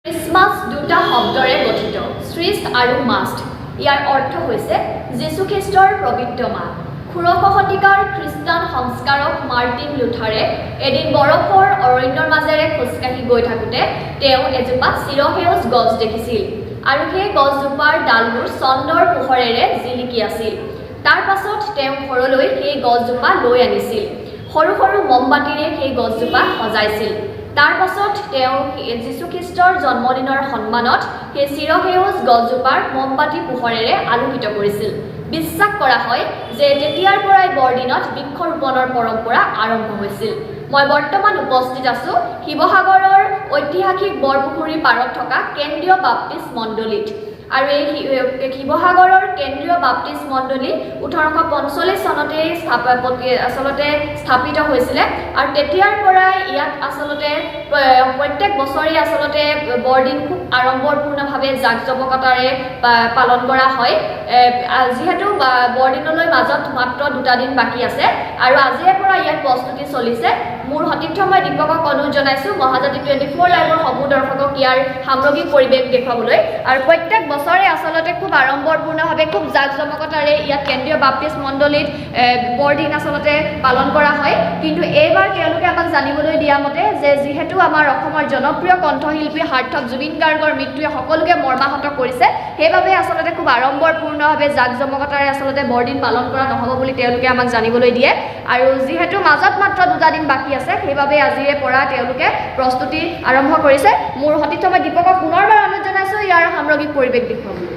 Christmas দুটা শব্দৰে গঠিত খ্ৰীষ্ট আৰু মাষ্ট। ইয়াৰ অৰ্থ হৈছে যীশুখ্ৰীষ্টৰ পবিত্ৰ মাহ। ১৬০০ শতিকাৰ খ্ৰীষ্টান সংস্কাৰক মাৰ্টিন লুথাৰে এদিন বৰফৰ অৰণ্যৰ মাজেৰে খোজকাঢ়ি গৈ থাকোঁতে তেওঁ এজোপা চিৰসেউজ গছ দেখিছিল আৰু সেই গছজোপাৰ ডালবোৰ চন্দ্ৰৰ পোহৰেৰে জিলিকি আছিল। তাৰ পাছত তেওঁ ঘৰলৈ সেই গছজোপা লৈ আনিছিল। সৰু সৰু মমবাতিৰে সেই গছজোপা সজাইছিল। তাৰ পাছত তেওঁ যীশুখ্ৰীষ্টৰ জন্মদিনৰ সন্মানত সেই চিৰসেউজ গছজোপাৰ মমবাতি পোহৰেৰে আলোকিত কৰিছিল। বিশ্বাস কৰা হয় যে তেতিয়াৰ পৰাই বৰদিনত বৃক্ষৰোপণৰ পৰম্পৰা আৰম্ভ হৈছিল। মই বৰ্তমান উপস্থিত আছোঁ শিৱসাগৰৰ ঐতিহাসিক বৰপুখুৰীৰ পাৰত থকা কেন্দ্ৰীয় বাপ্তিষ্ট মণ্ডলীত। আৰু এই শিৱসাগৰৰ কেন্দ্ৰীয় বাপ্তিষ্ট মণ্ডলী ১৮৪৫ চনতে আচলতে স্থাপিত হৈছিলে আৰু তেতিয়াৰ পৰাই ইয়াত আচলতে প্ৰত্যেক বছৰে আচলতে বৰদিন খুব আড়ম্বৰপূৰ্ণভাৱে জাকজমকতাৰে পালন কৰা হয়। যিহেতু বৰদিনলৈ মাজত মাত্ৰ ২টা দিন বাকী আছে আৰু আজিৰে পৰা ইয়াত প্ৰস্তুতি চলিছে। মোৰ সতীৰ্থ মই দীপকক অনুৰোধ জনাইছোঁ মহাজাতি 24 লাইভৰ সমূহ দৰ্শকক ইয়াৰ সামগ্ৰিক পৰিৱেশ দেখুৱাবলৈ। আৰু প্ৰত্যেক বছৰে আচলতে খুব আড়ম্বৰপূৰ্ণভাৱে খুব জাকজমকতাৰে ইয়াত কেন্দ্ৰীয় বাপ্তিষ্ট মণ্ডলীত বৰদিন আচলতে পালন কৰা হয়। কিন্তু এইবাৰ তেওঁলোকে আমাক জানিবলৈ দিয়া মতে যে যিহেতু আমাৰ অসমৰ জনপ্ৰিয় কণ্ঠশিল্পী সাৰ্থক জুবিন গাৰ্গৰ মৃত্যুৱে সকলোকে মৰ্মাহত কৰিছে, সেইবাবে আচলতে খুব আড়ম্বৰপূৰ্ণভাৱে জাকজমকতাৰে আচলতে বৰদিন পালন কৰা নহ'ব বুলি তেওঁলোকে আমাক জানিবলৈ দিয়ে। আৰু যিহেতু মাজত মাত্ৰ 2টা দিন বাকী আছে সেইবাবে আজিৰে পৰা তেওঁলোকে প্ৰস্তুতি আৰম্ভ কৰিছে। মোৰ সতীৰ্থ মই দীপকক পুনৰবাৰ অনুৰোধ জনাইছোঁ ইয়াৰ সামগ্ৰিক পৰিৱেশ দেখুৱাবলৈ।